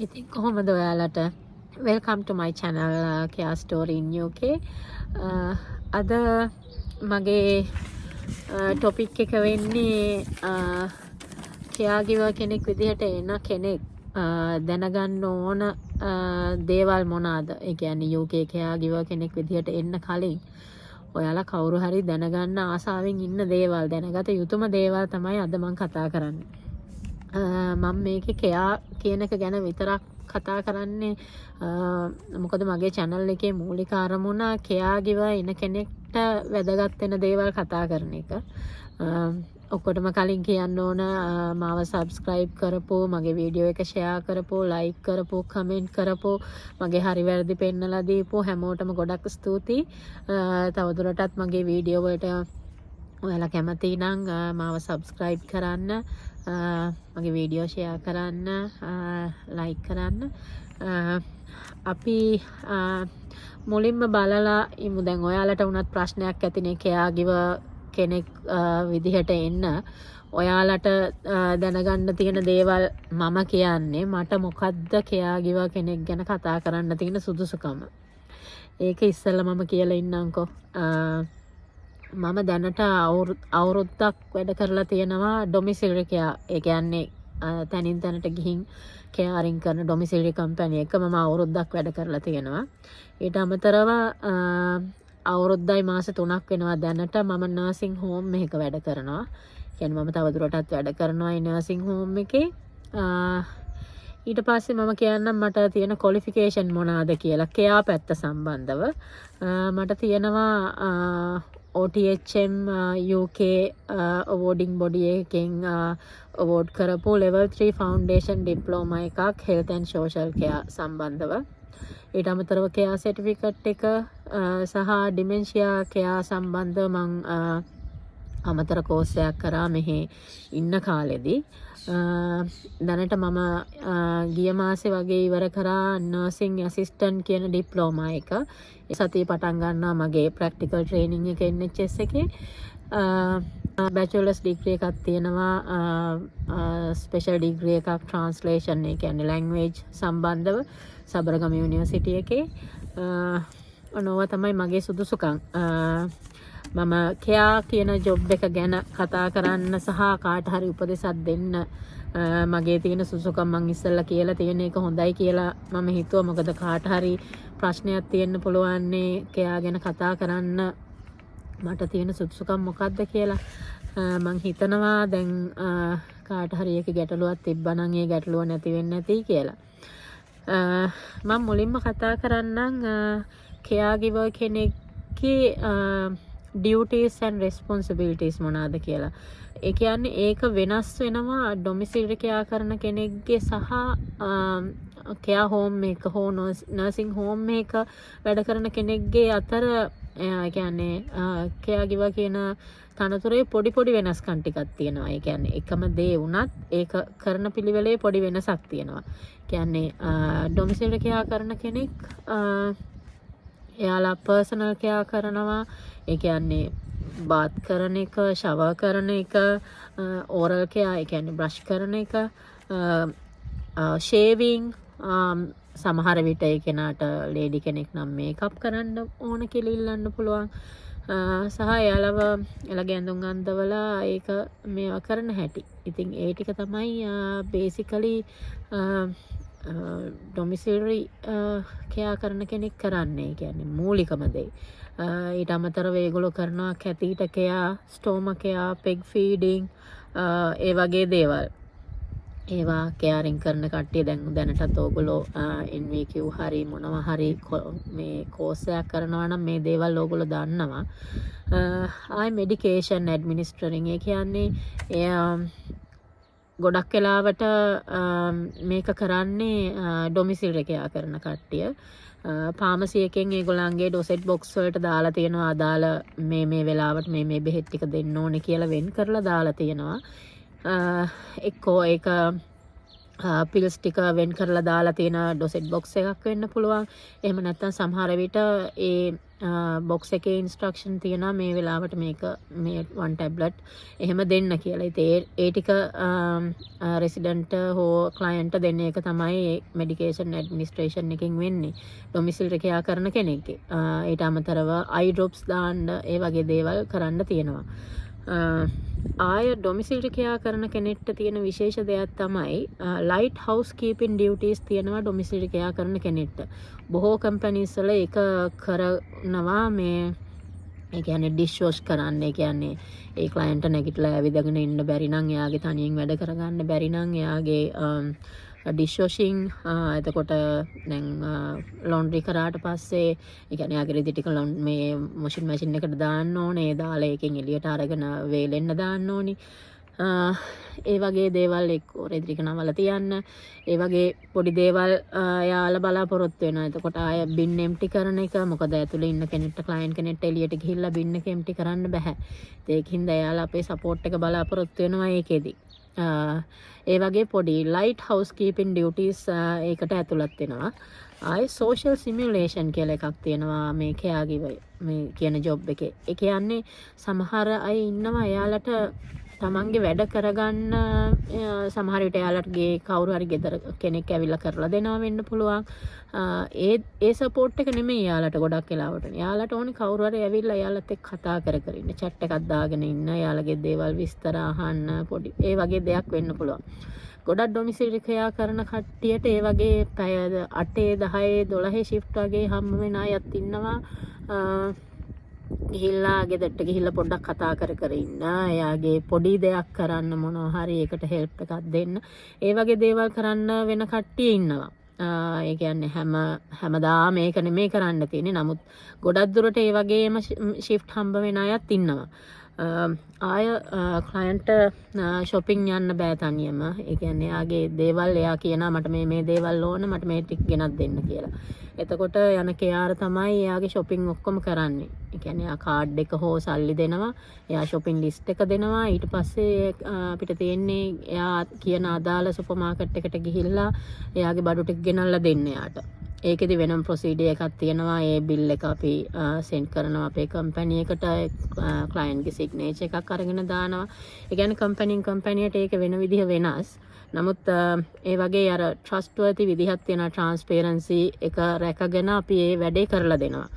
ඉතින් කොහොමද ඔයාලට welcome to my channel Kia Story in UK. අද මගේ topic එක වෙන්නේ caregiver කෙනෙක් විදිහට එන කෙනෙක් දැනගන්න ඕන දේවල් මොනවාද? ඒ කියන්නේ UK caregiver කෙනෙක් විදිහට එන්න කලින් ඔයාලා කවුරු හරි දැනගන්න ආසාවෙන් ඉන්න දේවල් දැනගත යුතුම දේවල් තමයි අද මම කතා කරන්නේ. මම මේකේ කෙයා කියන එක ගැන විතරක් කතා කරන්නේ මොකද මගේ channel එකේ මූලික අරමුණ කෙයාගිව ඉන කෙනෙක්ට වැදගත් වෙන දේවල් කතා කරන එක. ඔක්කොටම කලින් කියන්න ඕන මාව subscribe කරපු, මගේ වීඩියෝ එක share කරපු, like කරපු, comment කරපු, මගේ හරි වැරදි පෙන්නලා දීපු හැමෝටම ගොඩක් ස්තුතියි. තවදුරටත් මගේ වීඩියෝ වලට ඔයාලා කැමති නම් මාව subscribe කරන්න, මගේ වීඩියෝ share කරන්න, like කරන්න. අපි මුලින්ම බලලා ඉමු. දැන් ඔයාලට වුණත් ප්‍රශ්නයක් ඇතිනේ caregiver කෙනෙක් විදිහට එන්න. ඔයාලට දැනගන්න තියෙන දේවල් මම කියන්නේ මට මොකද්ද caregiver කෙනෙක් ගැන කතා කරන්න තියෙන සුදුසුකම. ඒක ඉස්සෙල්ලා මම කියලා ඉන්නම්කෝ. මම දැනට අවුරුද්දක් වැඩ කරලා තියෙනවා domiciliary care. ඒ කියන්නේ තනින් තැනට ගිහින් caring කරන domiciliary company එක මම අවුරුද්දක් වැඩ කරලා තියෙනවා. ඊට අමතරව අවුරුද්දයි මාස 3ක් වෙනවා දැනට මම nursing home එකක වැඩ කරනවා. කියන්නේ මම තවදුරටත් වැඩ කරනවා ඒ nursing home එකේ. ඊට පස්සේ මම කියන්නම් මට තියෙන qualification මොනවාද කියලා care පැත්ත සම්බන්ධව. මට තියෙනවා OTHM UK awarding body එකෙන් award කරපු level 3 foundation diploma එකක් health and social care සම්බන්ධව. ඊට අමතරව care certificate එක සහ dementia care සම්බන්ධව මම අමතර කෝස් එකක් කරා මෙහි ඉන්න කාලෙදී. දැනට මම ගිය මාසේ වගේ ඉවර කරා nursing assistant කියන diploma එක. ඒ සතිය පටන් ගන්නවා මගේ practical training එක NHS එකේ. bachelor's degree එකක් තියෙනවා, special degree එකක් translation ඒ කියන්නේ language සම්බන්ධව සබරගම යුනිවර්සිටි එකේ. ඔනවා තමයි මගේ සුදුසුකම්. මම care කියන job එක ගැන කතා කරන්න සහ කාට හරි උපදෙසක් දෙන්න මගේ තියෙන සුදුසුකම් මම ඉස්සෙල්ලා කියලා තියෙන එක හොඳයි කියලා මම හිතුවා. මොකද කාට හරි ප්‍රශ්නයක් තියෙන්න පුළුවන් care ගැන කතා කරන්න මට තියෙන සුදුසුකම් මොකක්ද කියලා. මම හිතනවා දැන් කාට හරි එක ගැටලුවක් තිබ්බනම් ඒ ගැටලුව නැති වෙන්නේ නැති කියලා. මම මුලින්ම කතා කරන්නම් caregiver කෙනෙක්ගේ duties and responsibilities මොනවාද කියලා. ඒ කියන්නේ ඒක වෙනස් වෙනවා domiciliary care කරන කෙනෙක්ගේ සහ care home එක හෝ nursing home එක වැඩ කරන කෙනෙක්ගේ අතර. ඒ කියන්නේ caregiver කියන තනතුරේ පොඩි වෙනස්කම් ටිකක් තියෙනවා. ඒ කියන්නේ එකම දේ වුණත් ඒක කරන පිළිවෙලේ පොඩි වෙනසක් තියෙනවා. කියන්නේ domiciliary care කරන කෙනෙක් එයාලා personal care කරනවා. ඒ කියන්නේ bath කරන එක, shower කරන එක, oral care ඒ කියන්නේ brush කරන එක, shaving, සමහර විට ඒ කෙනාට ලේඩි කෙනෙක් නම් මේකප් කරන්න ඕන කියලා ඉල්ලන්න පුළුවන්. සහ එයාලගේ ඇඳුම් අඳවලා ඒක මේවා කරන හැටි. ඉතින් ඒ ටික තමයි basically domiciliary care කරන කෙනෙක් කරන්නේ. කියන්නේ මූලිකම දේ. ඊට අමතරව ඒගොල්ලෝ කරනවා catheter care, stoma care, peg feeding, ඒ වගේ දේවල්. ඒවා caring කරන කට්ටිය දැනටත් ඕගොල්ලෝ NVQ හරි මොනවා හරි මේ කෝස් එකක් කරනවා නම් මේ දේවල් ඕගොල්ලෝ දන්නවා. medication administering ඒ කියන්නේ ගොඩක් වෙලාවට මේක කරන්නේ domiciliary care කරන කට්ටිය. pharmacy එකෙන් ඒගොල්ලන්ගේ dosage box වලට දාලා තියෙනවා අදාළ මේ වෙලාවට මේ බෙහෙත් ටික දෙන්න ඕනේ කියලා වෙන් කරලා දාලා තියෙනවා. එක්කෝ ඒක පිල්ස් ටික වෙන් කරලා දාලා තියෙන dosage box එකක් වෙන්න පුළුවන්. එහෙම නැත්නම් සමහර විට ඒ බොක්ස් එකේ ඉන්ස්ට්‍රක්ෂන් තියෙනවා මේ වෙලාවට මේක මේ 1 ටැබ්ලට් එහෙම දෙන්න කියලා. ඉතින් ඒ ටික රෙසිඩන්ට් හෝ ක්ලයන්ට් දෙන්න එක තමයි මෙඩිකේෂන් ඇඩ්මිනිස්ට්‍රේෂන් එකකින් වෙන්නේ ඩොමිසිල් එකේ කරන කෙනෙක්ගේ. ඊට අමතරව අයි ඩ්‍රොප්ස් දාන්න ඒ වගේ දේවල් කරන්න තියෙනවා. ආය ඩොමිසිල් එකේ කරන කෙනෙක්ට තියෙන විශේෂ දෙයක් තමයි ලයිට් හවුස් කීපින් ඩියුටිස් තියෙනවා ඩොමිසිල් එකේ කරන කෙනෙක්ට. බොහෝ කම්පැනිස් වල ඒක කරනවා මේ ඒ කියන්නේ ඩිෂ් වොෂ් කරන්න. ඒ කියන්නේ ඒ ක්ලයන්ට් නැගිටලා ඇවිදගෙන ඉන්න බැරි නම් එයාගේ තනියෙන් වැඩ කරගන්න බැරි නම් එයාගේ ඩිෂ් වොෂින් එතකොට දැන් ලොන්ඩ්‍රි කරාට පස්සේ ඒ කියන්නේ එයාගේ රෙදි ටික මේ වොෂින් මැෂින් එකට දාන්න ඕනේ. දාලා ඒකෙන් එළියට අරගෙන වේලෙන්න දාන්න ඕනේ. ඒ වගේ දේවල් එක්ක රෙදි ටික නවලා තියන්න. ඒ වගේ පොඩි දේවල් යාලා බලාපොරොත්තු වෙනවා. එතකොට ආය බින් එම්ටි කරන එක මොකද ඇතුලේ ඉන්න කෙනෙක්ට ක්ලයන්ට් කෙනෙක්ට එළියට ගිහිල්ලා බින් එක එම්ටි කරන්න බෑ. ඒකින්ද එයාලා අපේ සපෝට් එක බලාපොරොත්තු වෙනවා ඒකෙදි. ඒ වගේ පොඩි ලයිට් හවුස් කීපින් ඩියුටිස් ඒකට ඇතුළත් වෙනවා. ආයේ සෝෂල් සිමියුලේෂන් කියලා එකක් තියෙනවා මේ කෙයාගිවර් මේ කියන ජොබ් එකේ. ඒ කියන්නේ සමහර අය ඉන්නවා එයාලට තමන්ගේ වැඩ කරගන්න සමහර විට එයාලටගේ කවුරු හරි ගෙදර කෙනෙක් ඇවිල්ලා කරලා දෙනවා වෙන්න පුළුවන්. ඒ සපෝට් එක නෙමෙයි එයාලට ගොඩක් වෙලාවට. එයාලට ඕනේ කවුරු හරි ඇවිල්ලා එයාලත් එක්ක කතා කර කර ඉන්න, chat එකක් දාගෙන ඉන්න, එයාලගේ දේවල් විස්තර අහන්න පොඩි ඒ වගේ දෙයක් වෙන්න පුළුවන්. ගොඩක් ඩොමිසිල් එකේ කරන කට්ටියට ඒ වගේ පැය 8 10 12 shift වගේ හම්බ වෙන අයත් ඉන්නවා. ගිහිල්ලා ගෙදරට ගිහිල්ලා පොඩ්ඩක් කතා කර කර ඉන්න, එයාගේ පොඩි දෙයක් කරන්න මොනවා හරි ඒකට හෙල්ප් එකක් දෙන්න, ඒ වගේ දේවල් කරන්න වෙන කට්ටිය ඉන්නවා. ඒ කියන්නේ හැමදාම මේක නෙමෙයි කරන්න තියෙන්නේ. නමුත් ගොඩක් දුරට ඒ වගේම shift හම්බ වෙන අයත් ඉන්නවා. ආය ක්ලයන්ට් shopping යන්න බෑ තනියම. ඒ කියන්නේ එයාගේ දේවල් එයා කියනවා මට මේ දේවල් ඕන, මට මේ ටික ගෙනත් දෙන්න කියලා. එතකොට යන කෙයාර තමයි එයාගේ shopping ඔක්කොම කරන්නේ. ඒ කියන්නේ එයා කාඩ් එක හෝ සල්ලි දෙනවා, එයා shopping list එක දෙනවා. ඊට පස්සේ අපිට තියෙන්නේ එයා කියන අදාළ සුපර් මාකට් එකට ගිහිල්ලා එයාගේ බඩු ටික ගෙනල්ලා දෙන්න එයාට. ඒකෙදි වෙනම ප්‍රොසීඩර් එකක් තියෙනවා. ඒ බිල් එක අපි සෙන්ඩ් කරනවා අපේ කම්පැනි එකට. ක්ලයන්ට්ගේ සිග්නේචර් එකක් අරගෙන දානවා. ඒ කියන්නේ කම්පැනිෙන් කම්පැනියට ඒක වෙන විදිහ වෙනස්. නමුත් ඒ වගේ අර ට්‍රස්ට්වර්ති විදිහක් තියෙන ට්‍රාන්ස්පරන්සි එක රැකගෙන අපි ඒ වැඩේ කරලා දෙනවා.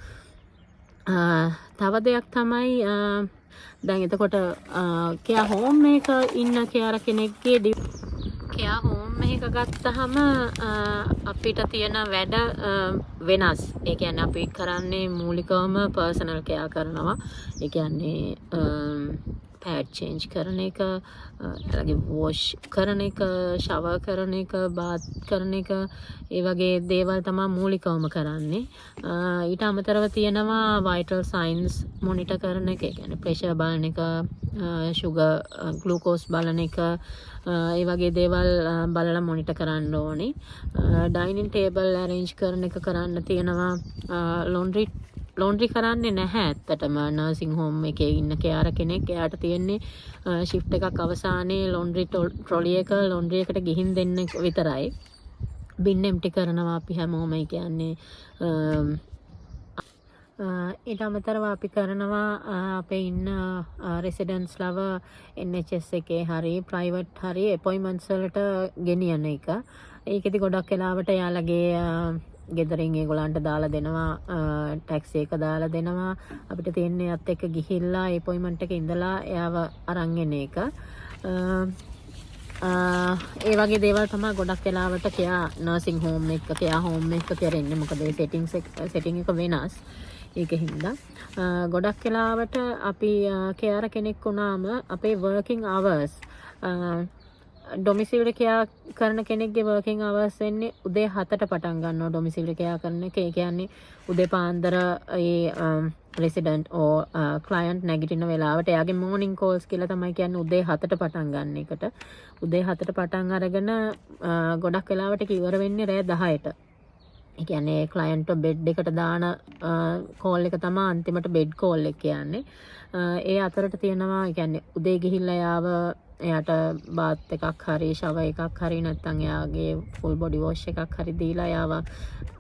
තව දෙයක් තමයි දැන් එතකොට කෙයා හෝම් එක ඉන්න කෙයාර කෙනෙක්ගේ කෙයා හෝම් එක ගත්තහම අපිට තියෙන වැඩ වෙනස්. ඒ කියන්නේ අපි කරන්නේ මූලිකවම පර්සනල් කෙයා කරනවා. ඒ කියන්නේ පෑඩ් චේන්ජ් කරන එක, එයාගේ වොෂ් කරන එක, ෂවර් කරන එක, බාත් කරන එක, ඒ වගේ දේවල් තමයි මූලිකවම කරන්නේ. ඊට අමතරව තියෙනවා වයිටල් සයින්ස් මොනිටර් කරන එක. ඒ කියන්නේ ප්‍රෙෂර් බලන එක, sugar glucose බලන එක, ඒ වගේ දේවල් බලලා මොනිටර් කරන්න ඕනේ. ඩයිනින් ටේබල් arrange කරන එක කරන්න තියෙනවා. ලොන්ඩ්‍රි කරන්නේ නැහැ ඇත්තටම. නර්සිං හෝම් එකේ ඉන්න කෙයාර කෙනෙක්, එයාට තියෙන්නේ shift එකක් අවසානයේ ලොන්ඩ්‍රි ට්‍රොලි එක ලොන්ඩ්‍රි එකට ගිහින් දෙන්න විතරයි. බින් එම්ටි කරනවා අපි හැමෝම. ඒ කියන්නේ ඊට අමතරව අපි කරනවා අපේ ඉන්න රෙසිඩන්ට්ස් ලව NHS එකේ හරි ප්‍රයිවට් හරි අපොයින්ට්මන්ට්ස් වලට ගෙනියන එක. ඒකෙදි ගොඩක් වෙලාවට යාළගේ ගෙදරින් ඒගොල්ලන්ට දාලා දෙනවා, ටැක්සි එක දාලා දෙනවා. අපිට තියෙන්නේ අත් එක්ක ගිහිල්ලා අපොයින්ට්මන්ට් එකේ ඉඳලා එයාව අරන් එන එක. ඒ වගේ දේවල් තමයි ගොඩක් වෙලාවට කෙයා නර්සිං හෝම් එක, කෙයා හෝම් එක කරන්නේ. මොකද ඒ සෙටින් එක වෙනස්. ඒකින්ද ගොඩක් වෙලාවට අපි කෙයාර කෙනෙක් වුණාම අපේ working hours ඩොමිසිල් කෙයා කරන කෙනෙක්ගේ working hours වෙන්නේ උදේ 7ට පටන් ගන්නවා. ඩොමිසිල් කෙයා කරන එක. ඒ කියන්නේ උදේ පාන්දර ඒ resident or client නැගිටින වෙලාවට එයාගේ morning calls කියලා තමයි කියන්නේ උදේ 7ට පටන් ගන්න එකට. උදේ 7ට පටන් අරගෙන ගොඩක් වෙලාවට ඉවර වෙන්නේ රෑ 10ට. ඒ කියන්නේ ක්ලයන්ට් බෙඩ් එකට දාන කෝල් එක තමයි අන්තිමට බෙඩ් කෝල් එක කියන්නේ. ඒ අතරට තියෙනවා ඒ කියන්නේ උදේ ගිහිල්ලා යාව එයාට බාත් එකක් හරි ෂවර් එකක් හරි නැත්නම් එයාගේ ෆුල් බොඩි වොෂ් එකක් හරි දීලා යාව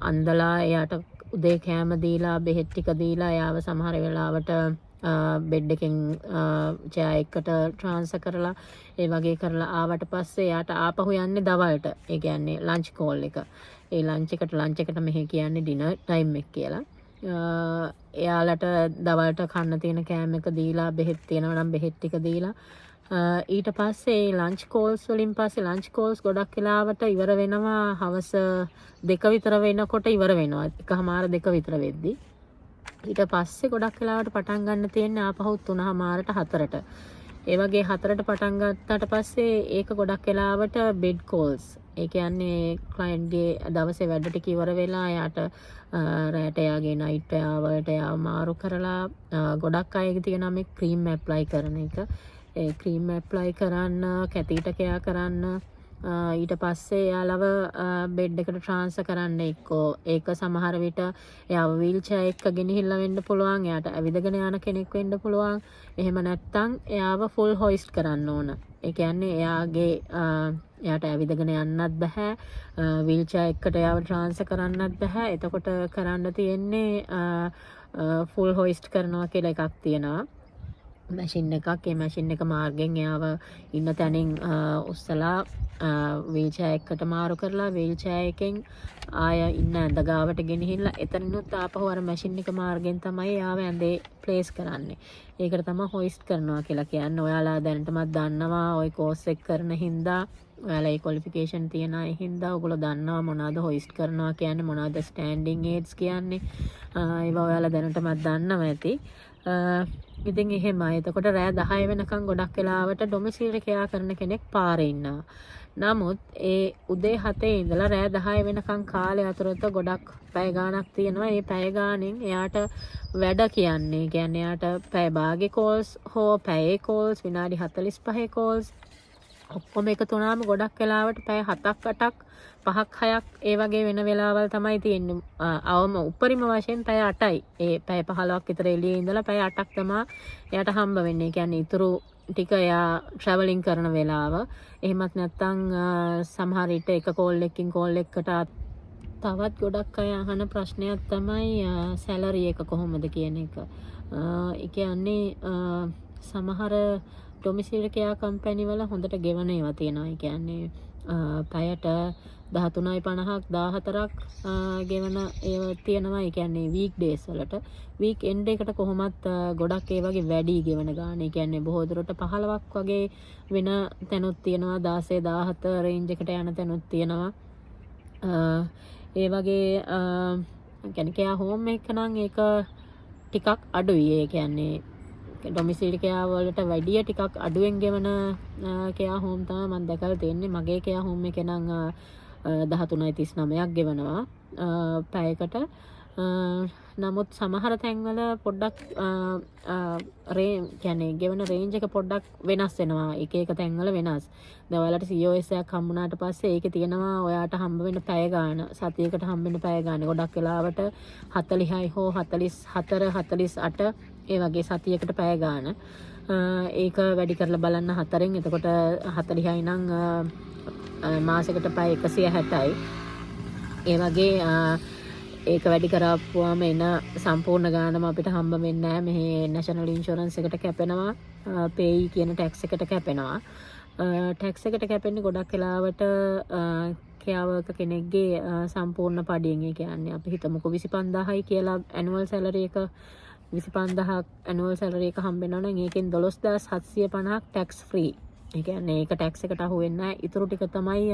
අන්දලා එයාට උදේ කෑම දීලා බෙහෙත් ටික දීලා එයාව සමහර වෙලාවට බෙඩ් එකෙන් චෙයා එකකට ට්‍රාන්ස්ෆර් කරලා ඒ වගේ කරලා ආවට පස්සේ එයාට ආපහු යන්නේ දවල්ට. ඒ කියන්නේ ලන්ච් කෝල් එක. ඒ ලන්ච් එකට මෙහෙ කියන්නේ ඩිනර් ටයිම් එක කියලා. එයාලට දවල්ට කන්න තියෙන කෑම එක දීලා බෙහෙත් තියෙනවා නම් බෙහෙත් ටික දීලා ඊට පස්සේ ලන්ච් කෝල්ස් වලින් පස්සේ ලන්ච් කෝල්ස් ගොඩක් වෙලාවට ඉවර වෙනවා හවස 2 විතර වෙනකොට ඉවර වෙනවා. 1:00 2 විතර වෙද්දි. ඊට පස්සේ ගොඩක් වෙලාවට පටන් ගන්න තියෙන්නේ ආපහු 3:00ට 4ට. ඒ වගේ 4ට පටන් ගත්තට පස්සේ ඒක ගොඩක් වෙලාවට බෙඩ් කෝල්ස්. ඒ කියන්නේ ක්ලයන්ට්ගේ දවසේ වැඩ ටික ඉවර වෙලා යාට රැට එයාගේ නයිට් වලට එයාව මාරු කරලා ගොඩක් අයගේ තියෙනවා මේ ක්‍රීම් ඇප්ලයි කරන එක. ඒ ක්‍රීම් ඇප්ලයි කරන්න කැතීට කෙයා කරන්න ඊට පස්සේ එයාලව බෙඩ් එකට ට්‍රාන්ස්ෆර් කරන්න එක්කෝ ඒක සමහර විට එයාව වීල් චෙයාර් එක ගෙනහිල්ලා වෙන්න පුළුවන් එයාට ඇවිදගෙන යන කෙනෙක් වෙන්න පුළුවන් එහෙම නැත්නම් එයාව ෆුල් හොයිස්ට් කරන්න ඕන ඒ කියන්නේ එයාට ඇවිදගෙන යන්නත් බෑ වීල් චෙයාර් එකට එයාව ට්‍රාන්ස්ෆර් කරන්නත් බෑ එතකොට කරන්න තියෙන්නේ ෆුල් හොයිස්ට් කරනවා කියලා එකක් තියෙනවා මැෂින් එකක් ඒ මැෂින් එක මාර්ගෙන් එයාව ඉන්න තැනින් උස්සලා වීල් චෙයාර් එකට මාරු කරලා වීල් චෙයාර් එකෙන් ආය ඉන්න ඇඳ ගාවට ගෙනහිල්ලා එතනිනුත් ආපහු අර මැෂින් එක මාර්ගෙන් තමයි එයාව ඇඳේ ප්ලේස් කරන්නේ. ඒකට තමයි හොයිස්ට් කරනවා කියලා කියන්නේ. ඔයාලා දැනටමත් දන්නවා ওই කෝස් එක කරන හින්දා ඔයාලා ඒ ක්වොලිෆිකේෂන් තියන අය හින්දා ඔයගොල්ලෝ දන්නවා මොනවද හොයිස්ට් කරනවා කියන්නේ මොනවද ස්ටෑන්ඩින් ඒඩ්ස් කියන්නේ. ඒවා ඔයාලා දැනටමත් දන්නවා ඇති. ඉතින් එහෙමයි. එතකොට රෑ 10 වෙනකන් ගොඩක් වෙලාවට ඩොමිසිල් කෙයා කරන කෙනෙක් පාරේ ඉන්නවා. නමුත් ඒ උදේ 7 ඉඳලා රෑ 10 වෙනකන් කාලය අතරත ගොඩක් පැය ගාණක් තියෙනවා. ඒ පැය ගාණෙන් එයාට වැඩ කියන්නේ එයාට පැය භාගේ කෝල්ස් හෝ පැයේ කෝල්ස් විනාඩි 45 කෝල්ස් ඔක්කොම එකතු වුණාම ගොඩක් වෙලාවට පැය 7ක් 8ක් 5ක් 6ක් ඒ වගේ වෙන වෙලාවල් තමයි තියෙන්නේ. අවම උපරිම වශයෙන් පැය 8යි. ඒ පැය 15ක් විතර එළියේ ඉඳලා පැය 8ක් තමයි එයාට හම්බ වෙන්නේ. ඒ කියන්නේ ඊතුරු ටික එයා ට්‍රැවලින් කරන වෙලාව. එහෙමත් නැත්නම් සමහර විට එක කෝල් එකකින් කෝල් එකකට තවත් ගොඩක් අය අහන ප්‍රශ්නයක් තමයි සැලරි එක කොහොමද කියන එක. ඒ කියන්නේ සමහර ඩොමිසිල් කෙයා කම්පැනි වල හොඳට ගෙවන ඒවා තියෙනවා. ඒ කියන්නේ පැයට 13.50ක් 14ක් ගෙවන ඒවා තියෙනවා. ඒ කියන්නේ වීක් ඩේස් වලට වීක් එන්ඩ් එකට කොහොමත් ගොඩක් ඒ වගේ වැඩි ගෙවන ගාන. ඒ කියන්නේ බොහෝ දුරට 15ක් වගේ වෙන තැනුත් තියෙනවා. 16 17 රේන්ජ් එකට යන තැනුත් තියෙනවා. ඒ වගේ කියන්නේ කෙයා හෝම් එක නම් ඒක ටිකක් අඩුයි. ඒ කියන්නේ ඩොමිසිල් කෙයා වලට වැඩිය ටිකක් අඩුවෙන් ගෙවන කෙයා හෝම් තමයි මම දැකලා තියෙන්නේ. මගේ කෙයා හෝම් එකේ නම් 13.39ක් ගෙවනවා පැයකට. නමුත් සමහර තැන්වල පොඩ්ඩක් කියන්නේ ගෙවන රේන්ජ් එක පොඩ්ඩක් වෙනස් වෙනවා. එක එක තැන්වල වෙනස්. දැන් ඔයාලට COS එකක් හම්බුනාට පස්සේ ඒකේ තියෙනවා ඔයාට හම්බ වෙන පැය ගාන. සතියකට හම්බ වෙන පැය ගාන. ගොඩක් වෙලාවට 40යි හෝ 44 48 ඒ වගේ සතියකට පැය ගාන. ඒක වැඩි කරලා බලන්න 4ෙන්. එතකොට 40යි නම් මාසෙකට පැය 160යි. ඒ වගේ ඒක වැඩි කරාපුවාම එන සම්පූර්ණ ගානම අපිට හම්බ වෙන්නේ නැහැ. මෙහි නැෂනල් ඉන්ෂුරන්ස් එකට කැපෙනවා. පේයි කියන ටැක්ස් එකට කැපෙනවා. ටැක්ස් එකට කැපෙන්නේ ගොඩක් වෙලාවට කෙයාවක කෙනෙක්ගේ සම්පූර්ණ පඩියෙන්. ඒ කියන්නේ අපි හිතමුකෝ 25000යි කියලා ඇනුවල් සැලරි එක 25000ක් ඇනුවල් සැලරි එක හම්බ වෙනවා නම් ඒකෙන් 12750ක් ටැක්ස් ෆ්‍රී. ඒ කියන්නේ ඒක ටැක්ස් එකට අහු වෙන්නේ නැහැ. ඊටු ටික තමයි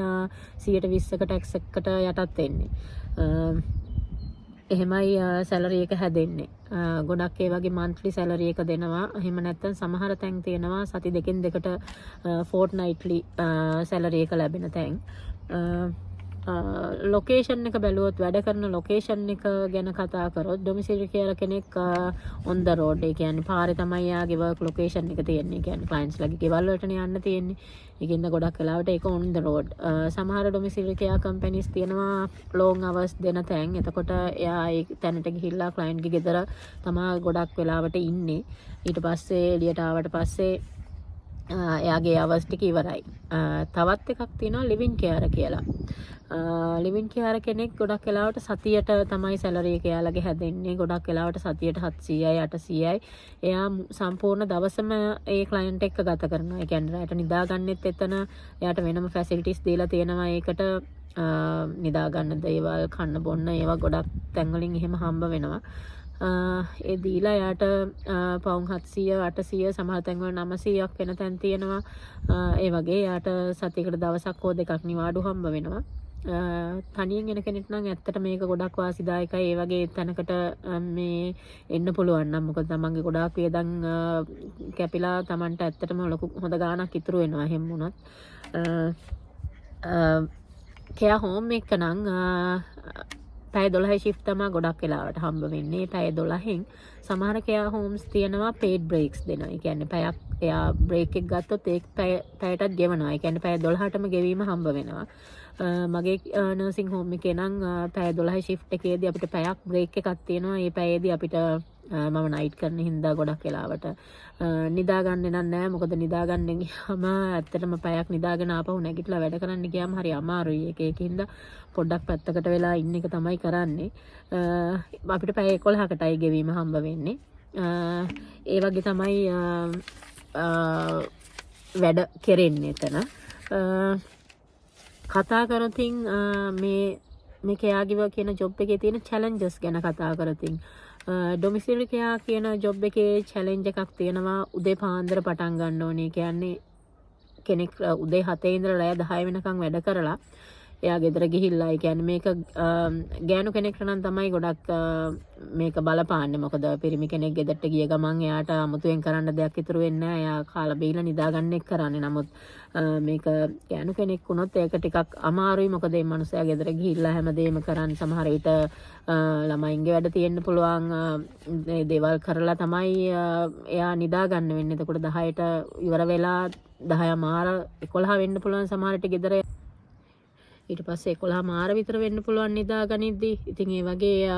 120ක ටැක්ස් එකට යටත් වෙන්නේ. එහෙමයි සැලරි එක හැදෙන්නේ. ගොඩක් ඒ වගේ මන්ත්ලි සැලරි එක දෙනවා. එහෙම නැත්නම් සමහර තැන් තියෙනවා සති දෙකෙන් දෙකට ෆෝර්ට්නයිට්ලි සැලරි එක ලැබෙන තැන්. ලොකේෂන් එක බැලුවොත් වැඩ කරන ලොකේෂන් එක ගැන කතා කරොත් ඩොමිසිල් කියලා කෙනෙක් on the road. ඒ කියන්නේ පාරේ තමයි යාගේ වර්ක් ලොකේෂන් එක තියෙන්නේ. ඒ කියන්නේ ක්ලයන්ට්ස් ලගේ ගෙවල් වලටනේ යන්න තියෙන්නේ. ඒකින්ද ගොඩක් වෙලාවට ඒක on the road. සමහර ඩොමිසිල් කෙයා කම්පැනිස් තියෙනවා long hours දෙන තැන්. එතකොට එයා ඒ තැනට ගිහිල්ලා ක්ලයන්ට් ගේ ගෙදර තමයි ගොඩක් වෙලාවට ඉන්නේ. ඊට පස්සේ එළියට ආවට පස්සේ එයාගේ hours ටික ඉවරයි. තවත් එකක් තියෙනවා living care කියලා. ලිවින් කෙයාර කෙනෙක් ගොඩක් වෙලාවට සතියට තමයි සැලරි එක එයාලගේ හැදෙන්නේ. ගොඩක් වෙලාවට සතියට 700යි 800යි. එයා සම්පූර්ණ දවසම ඒ ක්ලයන්ට් එක්ක ගත කරනවා. ඒ කියන්නේ රැට නිදා ගන්නෙත් එතන. එයාට වෙනම ෆැසිලිටිස් දීලා තියෙනවා. ඒකට නිදා ගන්න දේවල්, කන්න බොන්න ඒවා ගොඩක් තැන්වලින් එහෙම හම්බ වෙනවා. ඒ දීලා යාට පවුන් 700 800 සමහර තැන්වල 900ක් වෙන තැන් තියෙනවා. ඒ වගේ යාට සතියකට දවසක් හෝ දෙකක් නිවාඩු හම්බ වෙනවා. තනියෙන් එන කෙනෙක් නම් ඇත්තට මේක ගොඩක් වාසිදායකයි. ඒ වගේ තැනකට මේ එන්න පුළුවන් නම් මොකද තමන්ගේ ගොඩාක් වියදම් කැපිලා තමන්ට ඇත්තටම ලොකු හොඳ ගාණක් ඉතුරු වෙනවා එහෙම වුණත්. කෙයා හෝම් එක නම් පැය 12 ශිෆ්ට් තමයි ගොඩක් වෙලාවට හම්බ වෙන්නේ. පැය 12න් සමහර කෙයා හෝම්ස් තියෙනවා පේඩ් බ්‍රේක්ස් දෙනවා. ඒ කියන්නේ පැයක් එයා බ්‍රේක් එකක් ගත්තොත් ඒක පැයටත් ගෙවනවා. ඒ කියන්නේ පැය 12ටම ගෙවීම හම්බ වෙනවා. මගේ නර්සිං හෝම් එකේ නම් පැය 12 ශිෆ්ට් එකේදී අපිට පැයක් බ්‍රේක් එකක් තියෙනවා. ඒ පැයේදී අපිට මම නයිට් කරන හින්දා ගොඩක් වෙලාවට නිදා ගන්න නෑ. මොකද නිදා ගන්න ගියාම ඇත්තටම පැයක් නිදාගෙන ආපහු නැගිටලා වැඩ කරන්න ගියාම හරි අමාරුයි. ඒකින්ද පොඩ්ඩක් පැත්තකට වෙලා ඉන්න එක තමයි කරන්නේ. අපිට පැය 11කටයි ගෙවීම හම්බ වෙන්නේ. ඒ වගේ තමයි වැඩ කෙරෙන්නේ එතන. කතා කරතින් මේ කෙයාගිව කියන ජොබ් එකේ තියෙන චැලෙන්ජස් ගැන කතා කරතින් ඩොමිසිලරි කෙයා කියන ජොබ් එකේ චැලෙන්ජ් එකක් තියෙනවා. උදේ පාන්දර පටන් ගන්න ඕනේ. කියන්නේ කෙනෙක් උදේ 7 ඉඳලා රෑ 10 වෙනකන් වැඩ කරලා එයා ගෙදර ගිහිල්ලා. ඒ කියන්නේ මේක ගෑනු කෙනෙක්ට නම් තමයි ගොඩක් මේක බලපාන්නේ. මොකද පිරිමි කෙනෙක් ගෙදරට ගිය ගමන් එයාට අමුතුවෙන් කරන්න දෙයක් ඉතුරු වෙන්නේ නැහැ. එයා කාලා බීලා නිදා ගන්න එක කරන්නේ. නමුත් මේක ගෑනු කෙනෙක් වුණොත් ඒක ටිකක් අමාරුයි. මොකද මේ මනුස්සයා ගෙදර ගිහිල්ලා හැමදේම කරන්නේ. සමහර විට ළමයින්ගේ වැඩ තියෙන්න පුළුවන්. මේ දේවල් කරලා තමයි එයා නිදා ගන්න වෙන්නේ. එතකොට 10ට ඉවර වෙලා 10 මාර 11 වෙන්න පුළුවන් සමහරට ගෙදර. ඊට පස්සේ 11 මාර විතර වෙන්න පුළුවන් නිදා ගනිද්දි. ඉතින් ඒ වගේ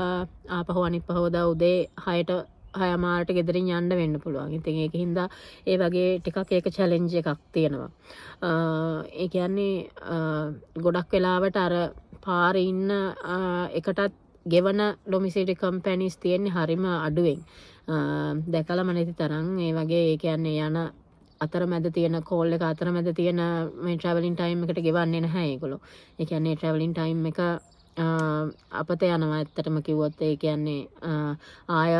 ආපහු අනිත් පහවදා උදේ 6ට 6 මාරට ගෙදරින් යන්න වෙන්න පුළුවන්. ඉතින් ඒකින්ද ඒ වගේ ටිකක් ඒක චැලෙන්ජ් එකක් තියෙනවා. ඒ කියන්නේ ගොඩක් වෙලාවට අර පාරේ ඉන්න එකටත් ගෙවන ඩොමිසිලරි කම්පැනිස් තියෙන්නේ හරිම අඩුවෙන්. දැකලාම නැති තරම්. ඒ වගේ ඒ කියන්නේ යන අතරමැද තියෙන කෝල් එක අතරමැද තියෙන මේ ට්‍රැවලින් ටයිම් එකට ගෙවන්නේ නැහැ ඒගොල්ලෝ. ඒ කියන්නේ ට්‍රැවලින් ටයිම් එක අපත යනවා ඇත්තටම කිව්වොත්. ඒ කියන්නේ ආය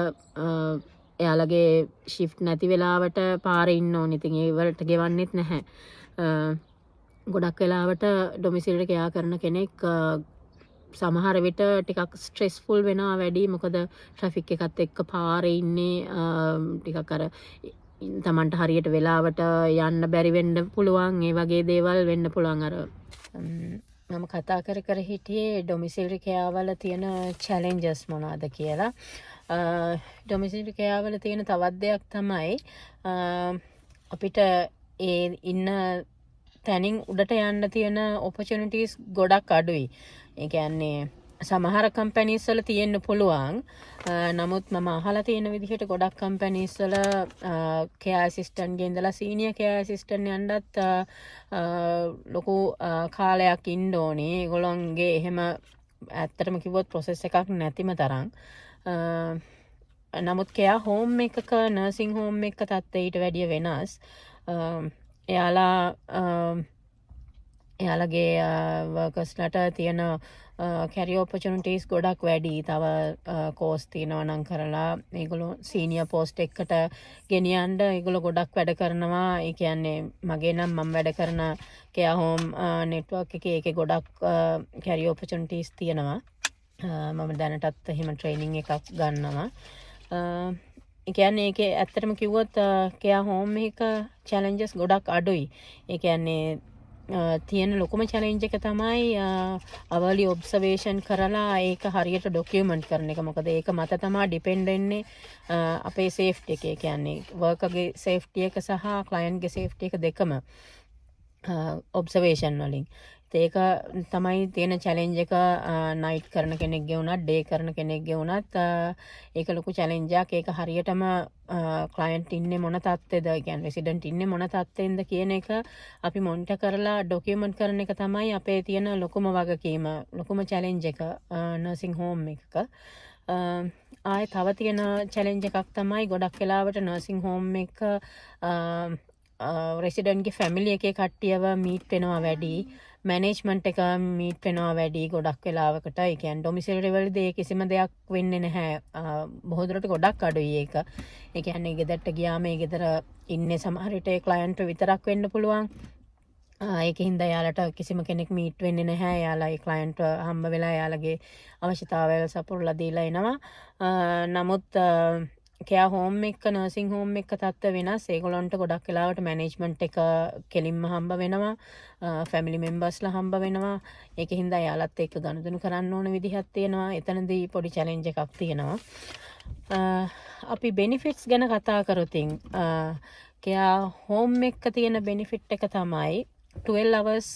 එයාලගේ ෂිෆ්ට් නැති වෙලාවට පාරේ ඉන්න ඕනේ. ඉතින් ඒ වලට ගෙවන්නෙත් නැහැ. ගොඩක් වෙලාවට ඩොමිසිලරි කෙයා කරන කෙනෙක් සමහර විට ටිකක් ස්ට්‍රෙස්ෆුල් වෙනවා වැඩි. මොකද ට්‍රැෆික් එකත් එක්ක පාරේ ඉන්නේ ටිකක් අර තමන්ට හරියට වෙලාවට යන්න බැරි වෙන්න පුළුවන්. ඒ වගේ දේවල් වෙන්න පුළුවන්. අර මම කතා කර හිටියේ ඩොමිසිලරි කෙයාවල තියෙන චැලෙන්ජස් මොනවාද කියලා. ඩොමිසිලරි කෙයාවල තියෙන තවත් දෙයක් තමයි අපිට ඒ ඉන්න තැනින් උඩට යන්න තියෙන ඔපචුනිටිස් ගොඩක් අඩුයි. ඒ කියන්නේ සමහර කම්පැනිස් වල තියෙන්න පුළුවන්. නමුත් මම අහලා තියෙන විදිහට ගොඩක් කම්පැනිස් වල කෙයා ඇසිස්ටන්ට් ගේ ඉඳලා සීනියර් කෙයා ඇසිස්ටන්ට් යන්නත් ලොකු කාලයක් ඉන්න ඕනේ. ඒගොල්ලන්ගේ එහෙම ඇත්තටම කිව්වොත් ප්‍රොසෙස් එකක් නැතිම තරම්. නමුත් කෙයා හෝම් එකක නර්සිං හෝම් එකක තත්ත්වය ඊට වැඩිය වෙනස්. එයාලගේ වර්කර්ස්ලට තියෙන කැරියර් ඔපචුනිටිස් ගොඩක් වැඩි. තව කෝස් තියෙනවා නම් කරලා ඒගොල්ලෝ සීනියර් පෝස්ට් එකකට ගෙනියන්න ඒගොල්ලෝ ගොඩක් වැඩ කරනවා. ඒ කියන්නේ මගේ නම් මම වැඩ කරන කෙයා හෝම් නෙට්වර්ක් එකේ ඒකේ ගොඩක් කැරියර් ඔපචුනිටිස් තියෙනවා. මම දැනටත් එහෙම ට්‍රේනින් එකක් ගන්නවා. ඒ කියන්නේ ඒකේ ඇත්තටම කිව්වොත් කෙයා හෝම් එක චැලෙන්ජස් ගොඩක් අඩුයි. ඒ කියන්නේ තියෙන ලොකුම චැලෙන්ජ් එක තමයි අවලි ඔබ්සර්වේෂන් කරලා ඒක හරියට ඩොකියුමන්ට් කරන එක. මොකද ඒක මත තමයි ඩිපෙන්ඩ් වෙන්නේ අපේ සේෆ්ටි එක. ඒ කියන්නේ වර්කර්ගේ සේෆ්ටි එක සහ ක්ලයන්ට්ගේ සේෆ්ටි එක දෙකම ඔබ්සර්වේෂන් වලින්. ඒක තමයි තියෙන චැලෙන්ජ් එක නයිට් කරන කෙනෙක්ගේ වුණත් ඩේ කරන කෙනෙක්ගේ වුණත් ඒක ලොකු චැලෙන්ජ් එකක්. ඒක හරියටම ක්ලයන්ට් ඉන්නේ මොන තත්ත්වෙද, කියන්නේ රෙසිඩන්ට් ඉන්නේ මොන තත්ත්වෙන්ද කියන එක අපි මොනිටර් කරලා ඩොකියුමන්ට් කරන එක තමයි අපේ තියෙන ලොකුම වගකීම, ලොකුම චැලෙන්ජ් එක නර්සිං හෝම් එකක. ආයේ තව තියෙන චැලෙන්ජ් එකක් තමයි ගොඩක් වෙලාවට නර්සිං හෝම් එක රෙසිඩන්ට්ගේ ෆැමිලි එකේ කට්ටියව මීට් වෙනවා වැඩි, මැනේජ්මන්ට් එක මීට් වෙනවා වැඩි ගොඩක් වෙලාවකට. ඒ කියන්නේ ඩොමිසිලරි වලදී ඒ කිසිම දෙයක් වෙන්නේ නැහැ. බොහෝ දුරට ගොඩක් අඩුයි ඒක. ඒ කියන්නේ ගෙදරට ගියාම ඒ ගෙදර ඉන්නේ සමහර විට ඒ ක්ලයන්ට් විතරක් වෙන්න පුළුවන්. ඒකින්ද එයාලට කිසිම කෙනෙක් මීට් වෙන්නේ නැහැ. එයාලා ඒ ක්ලයන්ට් හම්බ වෙලා එයාලගේ අවශ්‍යතාවය සපුරලා දීලා එනවා. නමුත් කෙයා හෝම් එක නර්සිං හෝම් එක තත්ත්ව වෙනස්. ඒගොල්ලන්ට ගොඩක් වෙලාවට මැනේජ්මන්ට් එක කෙලින්ම හම්බ වෙනවා, ෆැමිලි මෙම්බර්ස්ලා හම්බ වෙනවා. ඒකින්ද එයාලත් එක්ක ගනුදෙනු කරන්න ඕන විදිහක් තියෙනවා. එතනදී පොඩි චැලෙන්ජ් එකක් තියෙනවා. අපි බෙනිෆිට්ස් ගැන කතා කරොතින් කෙයා හෝම් එක තියෙන බෙනිෆිට් එක තමයි 12 hours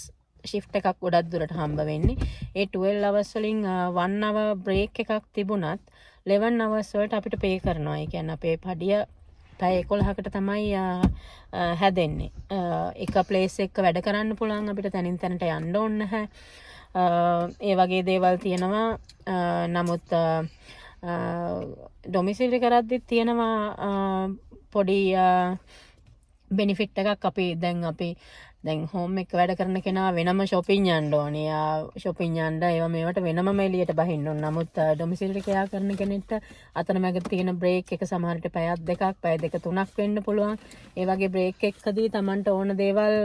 shift එකක් ගොඩක් දුරට හම්බ වෙන්නේ. ඒ 12 hours වලින් 1 hour break එකක් තිබුණත් 11 hours වලට අපිට පේ කරනවා. ඒ කියන්නේ අපේ පඩිය පැය 11කට තමයි හැදෙන්නේ. එක ප්ලේස් එකක වැඩ කරන්න පුළුවන්, අපිට තනින් තැනට යන්න ඕනේ නැහැ. ඒ වගේ දේවල් තියෙනවා. නමුත් ඩොමිසිලරි කරද්දි තියෙනවා පොඩි බෙනිෆිට් එකක්. දැන් හෝම් එක වැඩ කරන කෙනා වෙනම shopping යන්න ඕනේ. shopping යන්න ඒවා මේවට වෙනම එළියට බහින්න ඕන. නමුත් ඩොමිසිලරි කෙයා කරන කෙනෙක්ට අතරමැද තියෙන බ්‍රේක් එක සමහර විට පැයක් දෙකක්, පැය දෙක තුනක් වෙන්න පුළුවන්. ඒ වගේ බ්‍රේක් එකකදී Tamanට ඕන දේවල්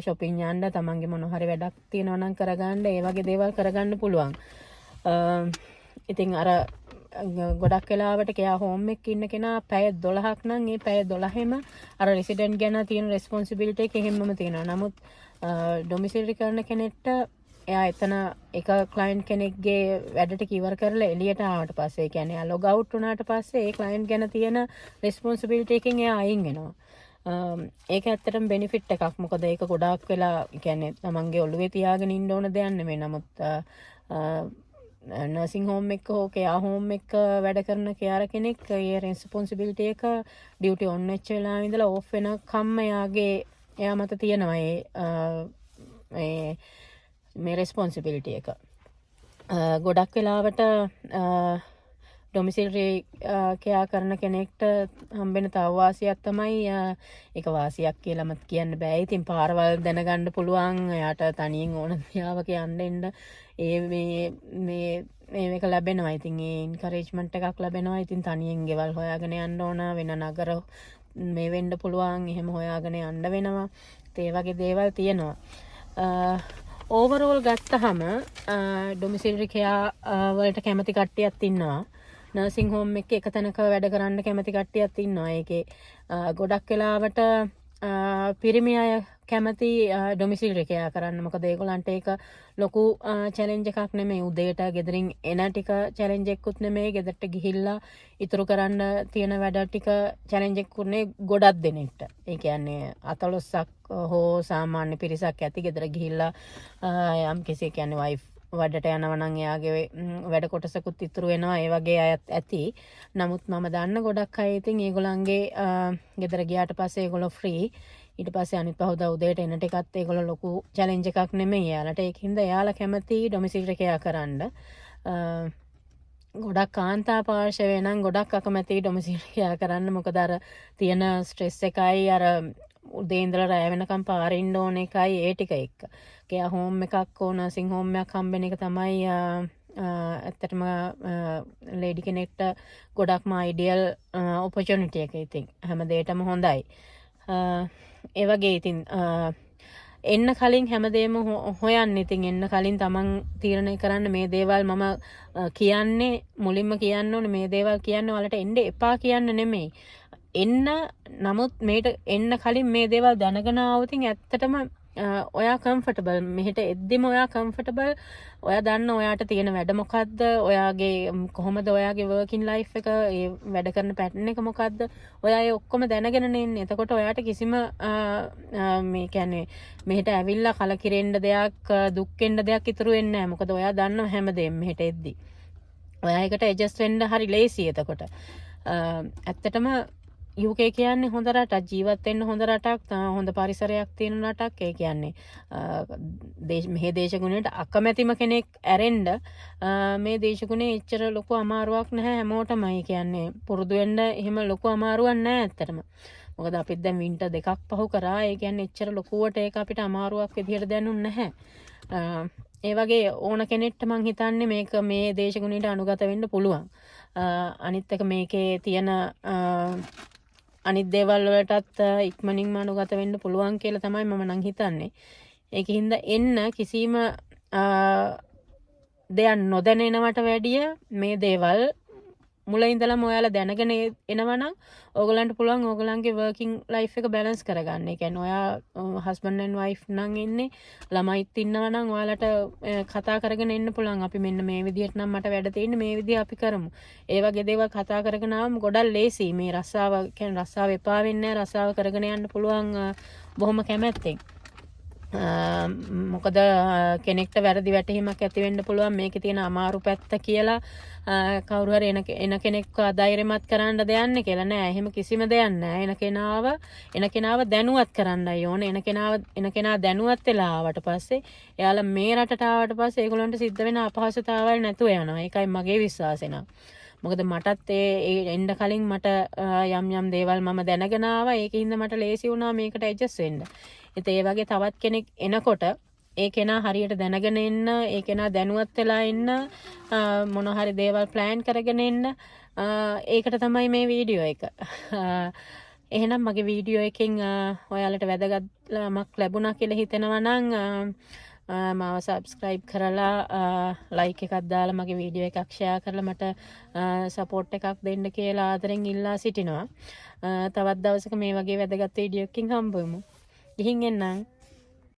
shopping යන්න, Tamanගේ මොන හරි වැඩක් තියෙනවා නම් කරගන්න, ඒ වගේ දේවල් කරගන්න පුළුවන්. ඉතින් අර ගොඩක් වෙලාවට කෙයා හෝම් එකක ඉන්න කෙනා පැය 12ක් නම් ඒ පැය 12ෙම අර රෙසිඩන්ට් ගැන තියෙන රෙස්පොන්සිබිලිටි එක හැමම තියෙනවා. නමුත් ඩොමිසිලරි කරන කෙනෙක්ට එයා එතන එක ක්ලයන්ට් කෙනෙක්ගේ වැඩ ටික ඉවර කරලා එළියට ආවට පස්සේ, ඒ කියන්නේ එයා ලොග් අවුට් වුණාට පස්සේ ඒ ක්ලයන්ට් ගැන තියෙන රෙස්පොන්සිබිලිටි එකෙන් එයා අයින් වෙනවා. ඒක ඇත්තටම බෙනිෆිට් එකක්. මොකද ඒක ගොඩාක් වෙලා කියන්නේ තමන්ගේ ඔළුවේ තියාගෙන ඉන්න ඕන දෙයක් නෙමෙයි. නමුත් නර්සිං හෝම් එක හෝ කෙයා හෝම් එක වැඩ කරන කෙයාර කෙනෙක් ඒ රෙස්පොන්සිබිලිටි එක ඩියුටි ඔන් වෙච්ච වෙලාවෙ ඉඳලා ඕෆ් වෙනකම්ම එයා මත තියෙනවා මේ රෙස්පොන්සිබිලිටි එක. ගොඩක් වෙලාවට ඩොමිසිලරි කෙයා කරන කෙනෙක්ට හම්බෙන තව වාසියක් තමයි, ඒක වාසියක් කියලාම කියන්න බෑ. ඉතින් පාරවල් දැනගන්න පුළුවන්, එයාට තනියෙන් ඕන දියාවක යන්න එන්න මේක ලැබෙනවා. ඉතින් ඒ එන්කරේජ්මන්ට් එකක් ලැබෙනවා. ඉතින් තනියෙන් ගෙවල් හොයාගෙන යන්න ඕන, වෙන නගර මේ වෙන්න පුළුවන්, එහෙම හොයාගෙන යන්න වෙනවා. ඒ වගේ දේවල් තියෙනවා. ඕවරෝල් ගත්තහම ඩොමිසිලරි කෙයා වලට කැමති කට්ටියක් ඉන්නවා. නර්සිං හෝම් එකේ එක තැනක වැඩ කරන්න කැමති කට්ටියක් ඉන්නවා. ඒකේ ගොඩක් වෙලාවට පිරිමි අය කැමති ඩොමිසිලරි කෙයා කරන්න. මොකද ඒගොල්ලන්ට ඒක ලොකු චැලෙන්ජ් එකක් නෙමෙයි. උදේට ගෙදරින් එන ටික චැලෙන්ජ් එකකුත් නෙමෙයි. ගෙදරට ගිහිල්ලා ඉතුරු කරන්න තියෙන වැඩ ටික චැලෙන්ජ් එකකුත් නෙමෙයි ගොඩක් දෙනෙක්ට. ඒ කියන්නේ 14ක් හෝ සාමාන්‍ය පිරිසක් ඇති ගෙදර ගිහිල්ලා යම් කිසි කියන්නේ වයිෆ් වැඩට යනවා නම් එයාගේ වැඩ කොටසකුත් ඉතුරු වෙනවා. ඒ වගේ අයත් ඇති. නමුත් මම දන්න ගොඩක් අය ඉතින් ඒගොල්ලන්ගේ ගෙදර ගියාට පස්සේ ඒගොල්ලෝ ෆ්‍රී. ඊට පස්සේ අනිත් පහුදා උදේට එන ටිකත් ඒගොල්ලෝ ලොකු චැලෙන්ජ් එකක් නෙමෙයි එයාලට. ඒකින්ද එයාලා කැමති ඩොමිසිලරි කෙයා කරන්න. ගොඩක් කාන්තා පාර්ශවය නම් ගොඩක් අකමැති ඩොමිසිලරි කෙයා කරන්න. මොකද අර තියෙන ස්ට්‍රෙස් එකයි අර උදේ ඉඳලා රැ වෙනකම් පාරේ ඉන්න ඕන එකයි ඒ ටික එක්ක. කෙයා හෝම් එකක් ඕන, නර්සිං හෝම් එකක් හම්බෙන එක තමයි ඇත්තටම ලේඩි කෙනෙක්ට ගොඩක්ම අයිඩියල් ඔපචුනිටි එක. ඉතින් හැම දෙයකම හොඳයි. ඒ වගේ ඉතින් එන්න කලින් හැමදේම හොයන්න. ඉතින් එන්න කලින් තමන් තීරණය කරන්න මේ දේවල් මම කියන්නේ මුලින්ම කියන්න ඕනේ, මේ දේවල් කියන්නේ ඔයාලට එන්න එපා කියන්න නෙමෙයි. එන්න, නමුත් මේට එන්න කලින් මේ දේවල් දැනගෙන ආවොත් ඇත්තටම ඔයා කම්ෆර්ටබල් මෙහෙට එද්දිම ඔයා කම්ෆර්ටබල් ඔයා දන්න ඔයාට තියෙන වැඩ මොකක්ද ඔයාගේ කොහොමද ඔයාගේ වර්කින් ලයිෆ් එක ඒ වැඩ කරන පැටර්න් එක මොකක්ද ඔයා ඒ ඔක්කොම දැනගෙන ඉන්නේ එතකොට ඔයාට කිසිම මේ කියන්නේ මෙහෙට ඇවිල්ලා කලකිරෙන්න දෙයක් දුක් වෙන්න දෙයක් ඉතුරු වෙන්නේ නැහැ මොකද ඔයා දන්නව හැමදේම මෙහෙට එද්දි ඔයා එකට ඇඩ්ජස්ට් වෙන්න හරි ලේසි එතකොට ඇත්තටම UK කියන්නේ හොඳ රටක් ජීවත් වෙන්න හොඳ රටක් හොඳ පරිසරයක් තියෙන රටක් ඒ කියන්නේ මේ දේශගුණයට අකමැතිම කෙනෙක් ඇරෙන්න මේ දේශගුණේ එච්චර ලොකු අමාරුවක් නැහැ හැමෝටමයි කියන්නේ පුරුදු වෙන්න එහෙම ලොකු අමාරුවක් නැහැ ඇත්තටම මොකද අපිත් දැන් වින්ටර් දෙකක් පහු කරා ඒ කියන්නේ එච්චර ලොකුවට ඒක අපිට අමාරුවක් විදියට දැනුන්නේ නැහැ ඒ වගේ ඕන කෙනෙක්ට මං හිතන්නේ මේක මේ දේශගුණයට අනුගත වෙන්න පුළුවන් අනිත් එක මේකේ තියෙන අනිත් දේවල් වලටත් ඉක්මනින්ම අනුගත වෙන්න පුළුවන් කියලා තමයි මම නම් හිතන්නේ. ඒකින්ද එන්න කිසිම දෙයක් නොදැනෙනවට වැඩිය මේ දේවල් මුල ඉඳලම ඔයාලා දැනගෙන එනවනම් ඕගලන්ට පුළුවන් ඕගලන්ගේ වර්කින් ලයිෆ් එක බැලන්ස් කරගන්න. ඒ කියන්නේ ඔයා හස්බන්ඩ් ඇන්ඩ් වයිෆ් නම් ඉන්නේ ළමයිත් ඉන්නවනම් ඔයාලට කතා කරගෙන එන්න පුළුවන්. අපි මෙන්න මේ විදිහට නම් මට වැඩ තියෙන්නේ මේ විදිහ අපි කරමු. ඒ වගේ දේවල් කතා කරගෙන ආවම ගොඩක් ලේසි. මේ රස්සාව කියන්නේ රස්සාව එපා වෙන්නේ නැහැ. රස්සාව කරගෙන යන්න පුළුවන් බොහොම කැමැත්තෙන්. මොකද කෙනෙක්ට වැරදි වැටහීමක් ඇති වෙන්න පුළුවන් මේකේ තියෙන අමාරු පැත්ත කියලා කවුරු හරි එන කෙනෙක්ව ධෛර්යමත් කරන්න දෙන්නේ කියලා නෑ. එහෙම කිසිම දෙයක් නෑ. එන කෙනාව දැනුවත් කරන්නයි ඕනේ. එන කෙනා දැනුවත් වෙලා ආවට පස්සේ එයාලා මේ රටට ආවට පස්සේ ඒගොල්ලන්ට සිද්ධ වෙන අපහසුතාවල් නැතුව යනවා. ඒකයි මගේ විශ්වාසය නම්. මොකද මටත් ඒ එන්න කලින් මට යම් දේවල් මම දැනගෙන ආවා. ඒකින්ද මට ලේසි වුණා මේකට ඇඩ්ජස්ට් වෙන්න. ඉතින් ඒ වගේ තවත් කෙනෙක් එනකොට ඒ කෙනා හරියට දැනගෙන එන්න, ඒ කෙනා දැනුවත් වෙලා එන්න, මොන හරි දේවල් ප්ලෑන් කරගෙන එන්න. ඒකට තමයි මේ වීඩියෝ එක. එහෙනම් මගේ වීඩියෝ එකෙන් ඔයාලට වැදගත් ළමක් ලැබුණා කියලා හිතෙනවා නම් මාව සබස්ක්‍රයිබ් කරලා ලයික් එකක් දාලා මගේ වීඩියෝ එකක් ෂෙයා කරලා මට සපෝට් එකක් දෙන්න කියලා ආදරෙන් ඉල්ලා සිටිනවා. තවත් දවසක මේ වගේ වැදගත් වීඩියෝ එකකින් හම්බ වෙමු. ගිහින් එන්නම්.